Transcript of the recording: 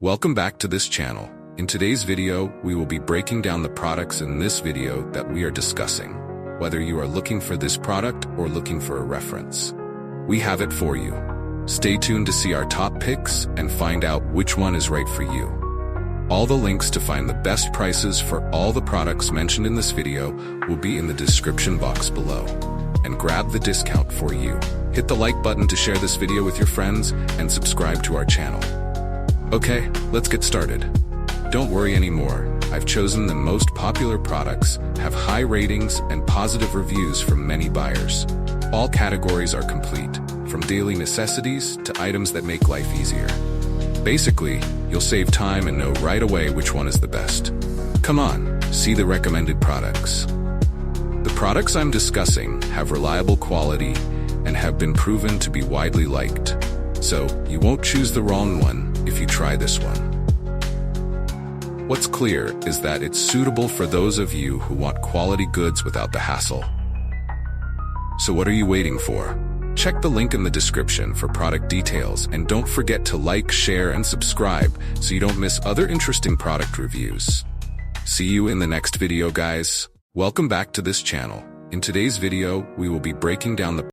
Welcome back to this channel. In today's video, we will be breaking down the products in this video that we are discussing. Whether you are looking for this product or looking for a reference, we have it for you. Stay tuned to see our top picks and find out which one is right for you. All the links to find the best prices for all the products mentioned in this video will be in the description box below. And grab the discount for you. Hit the like button to share this video with your friends and subscribe to our channel. Okay, let's get started. Don't worry anymore. I've chosen the most popular products, have high ratings and positive reviews from many buyers. All categories are complete, from daily necessities to items that make life easier. Basically, you'll save time and know right away which one is the best. Come on, see the recommended products. The products I'm discussing have reliable quality and have been proven to be widely liked. So, you won't choose the wrong one if you try this one. What's clear is that it's suitable for those of you who want quality goods without the hassle. So what are you waiting for? Check the link in the description for product details and don't forget to like, share, and subscribe so you don't miss other interesting product reviews. See you in the next video, guys. Welcome back to this channel. In today's video, we will be breaking down the